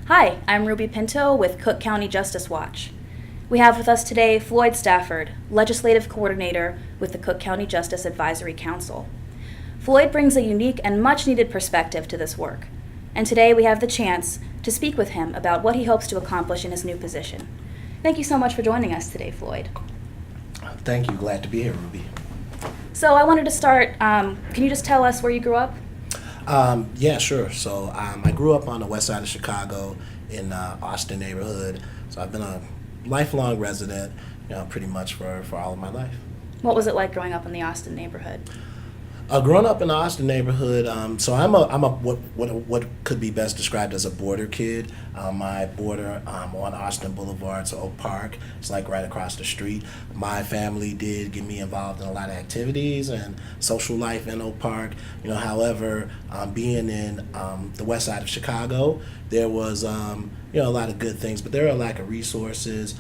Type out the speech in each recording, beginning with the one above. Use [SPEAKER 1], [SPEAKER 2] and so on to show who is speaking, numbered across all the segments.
[SPEAKER 1] Hi, I'm Ruby Pinto with Cook County Justice Watch. We have with us today Floyd Stafford, Legislative Coordinator with the Cook County Justice Advisory Council. Floyd brings a unique and much-needed perspective to this work, and today we have the chance to speak with him about what he hopes to accomplish in his new position. Thank you so much for joining us today, Floyd.
[SPEAKER 2] Thank you. Glad to be here, Ruby.
[SPEAKER 1] So I wanted to start, can you just tell us where you grew up?
[SPEAKER 2] Yeah, sure. So I grew up on the west side of Chicago in Austin neighborhood. So I've been a lifelong resident, pretty much for all of my life.
[SPEAKER 1] What was it like growing up in the Austin neighborhood?
[SPEAKER 2] Growing up in the Austin neighborhood, so I'm a what could be best described as a border kid. I border on Austin Boulevard to Oak Park. It's like right across the street. My family did get me involved in a lot of activities and social life in Oak Park. However, being in the west side of Chicago, there was a lot of good things, but there are a lack of resources.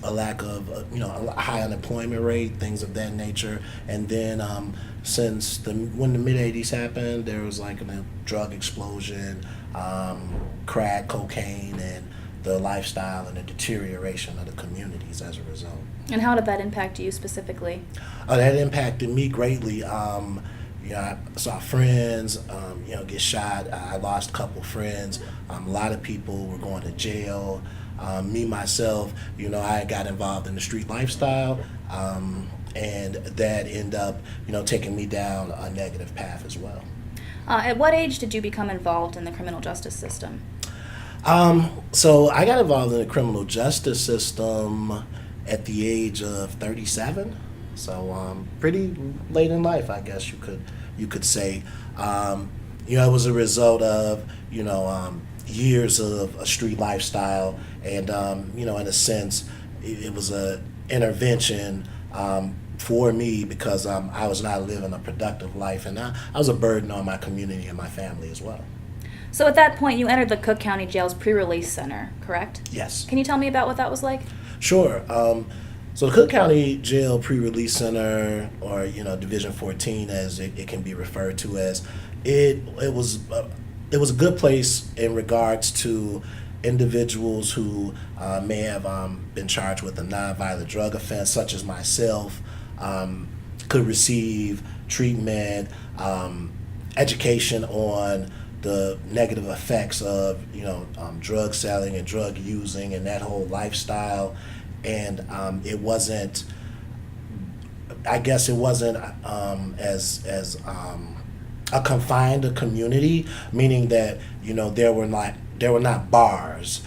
[SPEAKER 2] A lack of, a high unemployment rate, things of that nature. And then since when the mid-'80s happened, there was like a drug explosion, crack, cocaine, and the lifestyle and the deterioration of the communities as a result.
[SPEAKER 1] And how did that impact you specifically?
[SPEAKER 2] That impacted me greatly. I saw friends, get shot. I lost a couple friends. A lot of people were going to jail. Me, myself, I got involved in the street lifestyle, and that ended up, taking me down a negative path as well.
[SPEAKER 1] At what age did you become involved in the criminal justice system?
[SPEAKER 2] So I got involved in the criminal justice system at the age of 37. So pretty late in life, I guess you could say. It was a result of years of a street lifestyle, and in a sense, it was a intervention for me because I was not living a productive life, and I was a burden on my community and my family as well.
[SPEAKER 1] So at that point, you entered the Cook County Jail's pre-release center, correct?
[SPEAKER 2] Yes.
[SPEAKER 1] Can you tell me about what that was like?
[SPEAKER 2] Sure. So the Cook County Jail Pre-Release Center, or Division 14, as it can be referred to as, it was a good place in regards to individuals who may have been charged with a nonviolent drug offense, such as myself, could receive treatment, education on the negative effects of drug selling and drug using and that whole lifestyle. And it wasn't as confined a community, meaning that there were not bars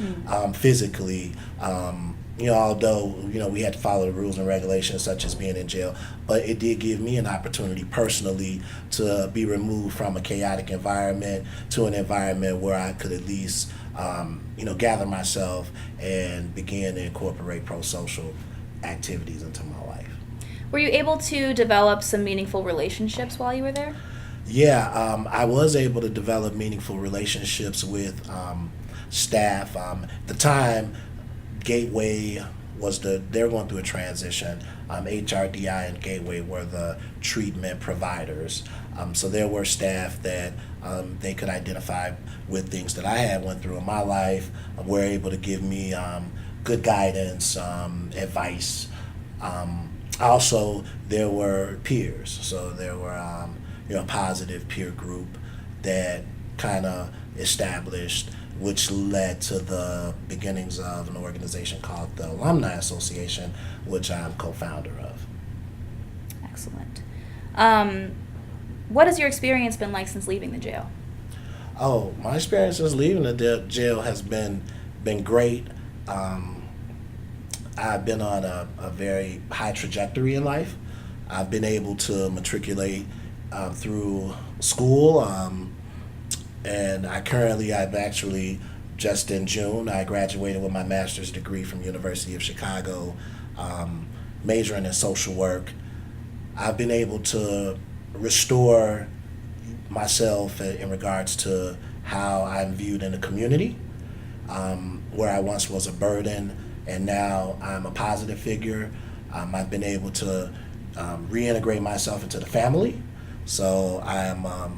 [SPEAKER 2] physically, although we had to follow the rules and regulations such as being in jail, but it did give me an opportunity personally to be removed from a chaotic environment to an environment where I could at least gather myself and begin to incorporate pro-social activities into my life.
[SPEAKER 1] Were you able to develop some meaningful relationships while you were there?
[SPEAKER 2] Yeah, I was able to develop meaningful relationships with staff. At the time, Gateway they were going through a transition. HRDI and Gateway were the treatment providers. So there were staff that they could identify with things that I had went through in my life, were able to give me good guidance, advice. Also, there were peers. So there were a positive peer group that kind of established, which led to the beginnings of an organization called the Alumni Association, which I'm co-founder of.
[SPEAKER 1] Excellent. What has your experience been like since leaving the jail?
[SPEAKER 2] Oh, my experience since leaving the jail has been great. I've been on a very high trajectory in life. I've been able to matriculate through school, and I've actually, just in June, I graduated with my master's degree from University of Chicago, majoring in social work. I've been able to restore myself in regards to how I'm viewed in the community, where I once was a burden, and now I'm a positive figure. I've been able to reintegrate myself into the family. So I'm a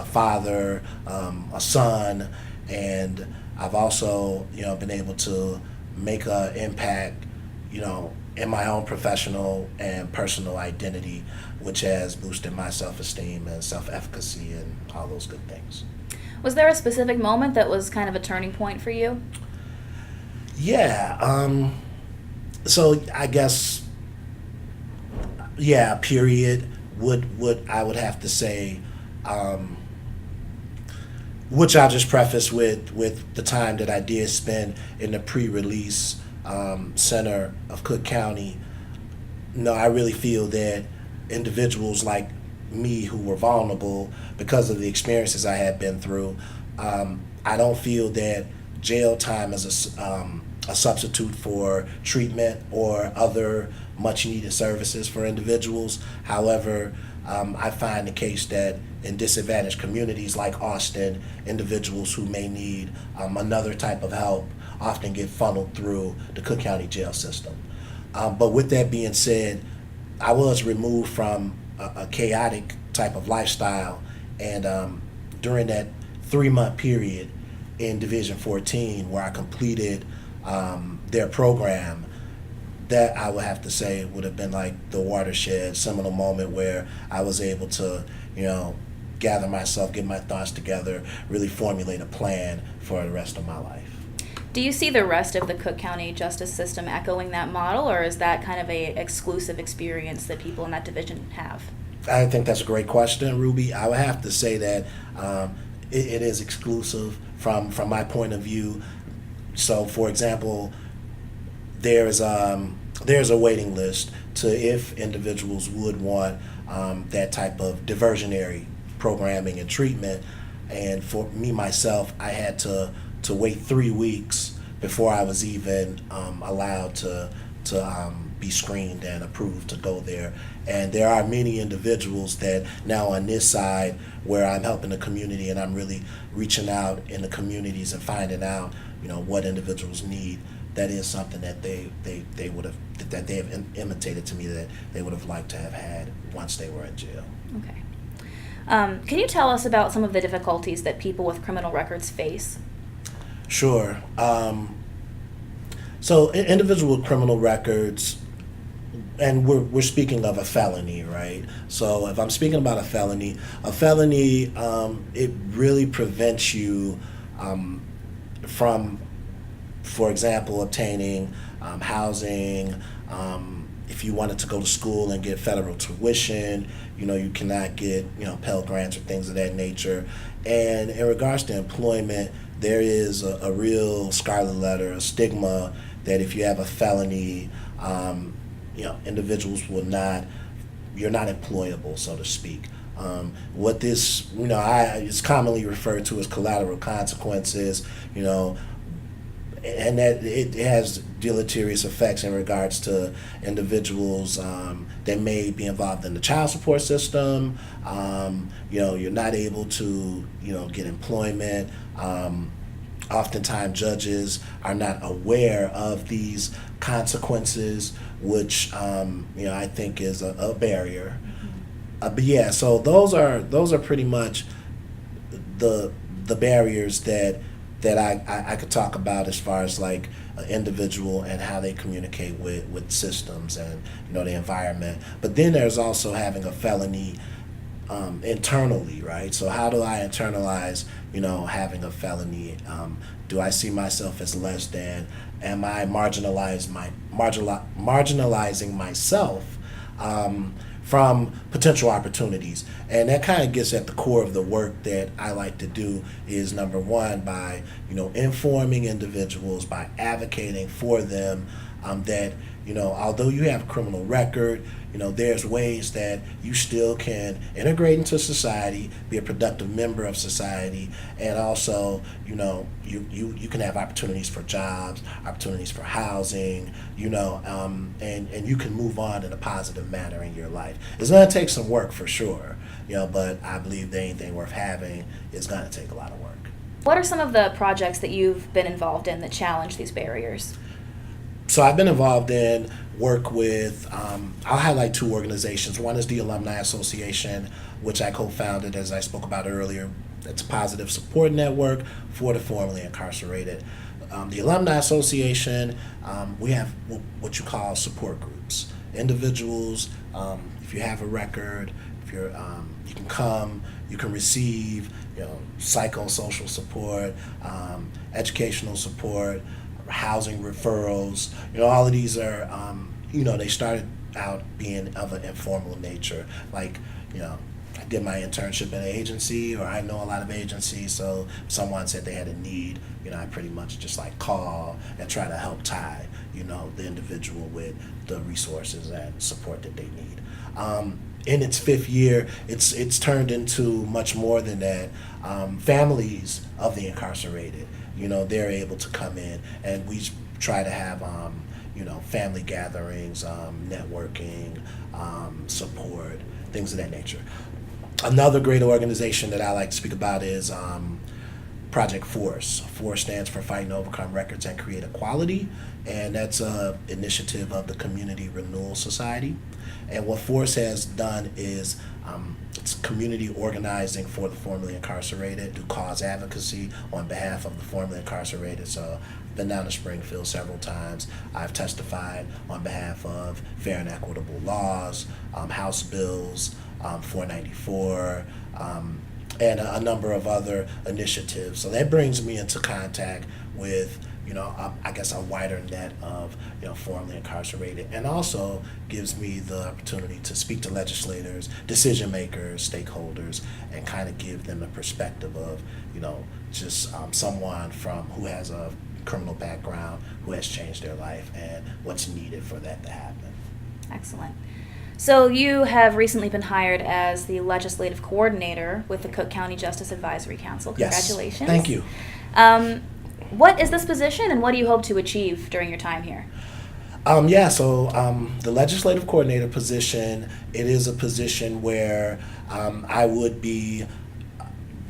[SPEAKER 2] father, a son, and I've also, been able to make an impact, in my own professional and personal identity, which has boosted my self-esteem and self-efficacy and all those good things.
[SPEAKER 1] Was there a specific moment that was kind of a turning point for you?
[SPEAKER 2] Yeah. So I guess, yeah, period. Would I would have to say, which I'll just preface with the time that I did spend in the pre-release center of Cook County. No, I really feel that individuals like me who were vulnerable because of the experiences I had been through, I don't feel that jail time is a substitute for treatment or other much needed services for individuals. However, I find the case that in disadvantaged communities like Austin, individuals who may need another type of help often get funneled through the Cook County jail system. But with that being said, I was removed from a chaotic type of lifestyle, and during that 3-month period in Division 14 where I completed their program, that I would have to say would have been like the watershed, seminal moment where I was able to, gather myself, get my thoughts together, really formulate a plan for the rest of my life.
[SPEAKER 1] Do you see the rest of the Cook County justice system echoing that model, or is that kind of a exclusive experience that people in that division have?
[SPEAKER 2] I think that's a great question, Ruby. I would have to say that it is exclusive from my point of view. So, for example, there's a waiting list to if individuals would want that type of diversionary programming and treatment. And for me, myself, I had to wait 3 weeks before I was even allowed to be screened and approved to go there. And there are many individuals that now on this side where I'm helping the community and I'm really reaching out in the communities and finding out, what individuals need. That is something that they would have that they have imitated to me that they would have liked to have had once they were in jail.
[SPEAKER 1] Okay. Can you tell us about some of the difficulties that people with criminal records face?
[SPEAKER 2] Sure. So individual criminal records, and we're speaking of a felony, right? So if I'm speaking about a felony, it really prevents you from, for example, obtaining housing. If you wanted to go to school and get federal tuition, you cannot get, Pell Grants or things of that nature. And in regards to employment, there is a real scarlet letter, a stigma that if you have a felony, individuals you're not employable, so to speak. What this, it's commonly referred to as collateral consequences, and that it has deleterious effects in regards to individuals that may be involved in the child support system. You're not able to, get employment. Oftentimes judges are not aware of these consequences, which I think is a barrier. But yeah, so those are pretty much the barriers that I could talk about as far as like an individual and how they communicate with systems and the environment. But then there's also having a felony internally, right? So how do I internalize having a felony? Do I see myself as less than? Am I marginalizing myself from potential opportunities? And that kind of gets at the core of the work that I like to do is, number one, by informing individuals, by advocating for them, that although you have a criminal record, there's ways that you still can integrate into society, be a productive member of society, and also you can have opportunities for jobs, opportunities for housing, and you can move on in a positive manner in your life. It's going to take some work for sure, but I believe that anything worth having is going to take a lot of work.
[SPEAKER 1] What are some of the projects that you've been involved in that challenge these barriers?
[SPEAKER 2] So I've been involved in work with, I'll highlight 2 organizations. One is the Alumni Association, which I co-founded, as I spoke about earlier, It's a positive support network for the formerly incarcerated. The Alumni Association, we have what you call support groups. Individuals, if you have a record, if you're, you can come, you can receive, psychosocial support, educational support, housing referrals. All of these are, they started out being of an informal nature. Like, I did my internship in an agency, or I know a lot of agencies, so if someone said they had a need, I pretty much just like call and try to help tie, the individual with the resources and support that they need. In its 5th year, it's turned into much more than that. Families of the incarcerated, they're able to come in, and we try to have, family gatherings, networking, support, things of that nature. Another great organization that I like to speak about is Project FORCE. FORCE stands for Fight and Overcome Records and Create Equality, and that's an initiative of the Community Renewal Society. And what FORCE has done is it's community organizing for the formerly incarcerated, do cause advocacy on behalf of the formerly incarcerated. So I've been down to Springfield several times. I've testified on behalf of fair and equitable laws, House bills, 494, and a number of other initiatives. So that brings me into contact with, I guess a wider net of, formerly incarcerated, and also gives me the opportunity to speak to legislators, decision makers, stakeholders, and kind of give them a perspective of, just someone who has a criminal background, who has changed their life, and what's needed for that to happen.
[SPEAKER 1] Excellent. So you have recently been hired as the legislative coordinator with the Cook County Justice Advisory Council. Congratulations.
[SPEAKER 2] Yes, thank you.
[SPEAKER 1] What is this position, and what do you hope to achieve during your time here?
[SPEAKER 2] The legislative coordinator position, it is a position where I would be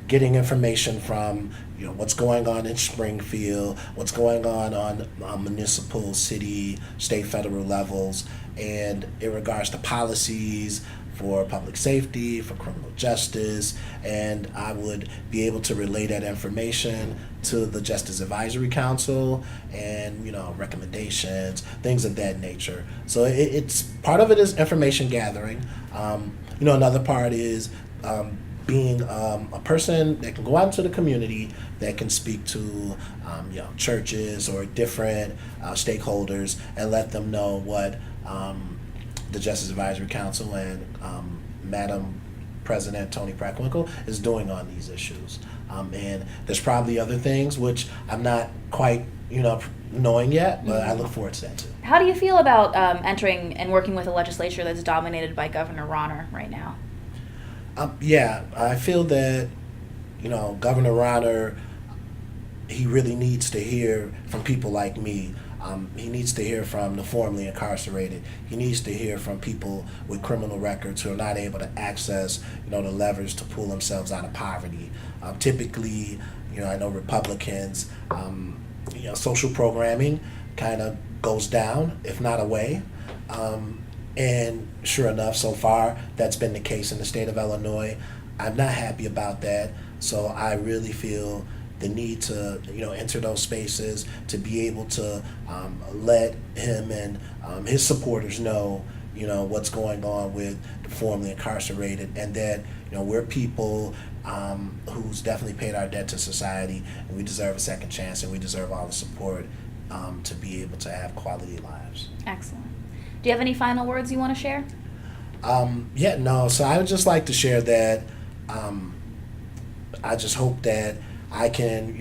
[SPEAKER 2] getting information from what's going on in Springfield, what's going on municipal, city, state, federal levels, and in regards to policies for public safety, for criminal justice, and I would be able to relay that information to the Justice Advisory Council and recommendations, things of that nature. So it's part of it is information gathering. Another part is being a person that can go out into the community, that can speak to churches or different stakeholders and let them know what the Justice Advisory Council and Madam President Toni Preckwinkle is doing on these issues. And there's probably other things which I'm not quite knowing yet, but I look forward to that too.
[SPEAKER 1] How do you feel about entering and working with a legislature that's dominated by Governor Rauner right now?
[SPEAKER 2] I feel that, Governor Rauner, he really needs to hear from people like me. He needs to hear from the formerly incarcerated. He needs to hear from people with criminal records who are not able to access, the levers to pull themselves out of poverty. Typically, I know Republicans, social programming kind of goes down, if not away. And sure enough, so far, that's been the case in the state of Illinois. I'm not happy about that, so I really feel the need to, enter those spaces, to be able to let him and his supporters know, what's going on with the formerly incarcerated, and that, we're people who's definitely paid our debt to society, and we deserve a second chance, and we deserve all the support to be able to have quality lives.
[SPEAKER 1] Excellent. Do you have any final words you want to share?
[SPEAKER 2] So I would just like to share that I just hope that I can,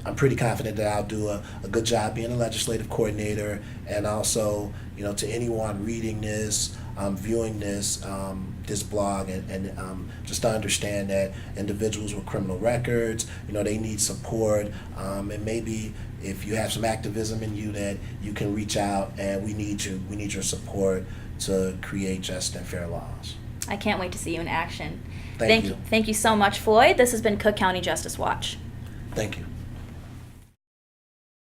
[SPEAKER 2] I'm pretty confident that I'll do a good job being a legislative coordinator, and also, to anyone reading this, viewing this blog, and just to understand that individuals with criminal records, they need support, and maybe if you have some activism in you, that you can reach out, and we need you. We need your support to create just and fair laws.
[SPEAKER 1] I can't wait to see you in action.
[SPEAKER 2] Thank you.
[SPEAKER 1] Thank you so much, Floyd. This has been Cook County Justice Watch.
[SPEAKER 2] Thank you.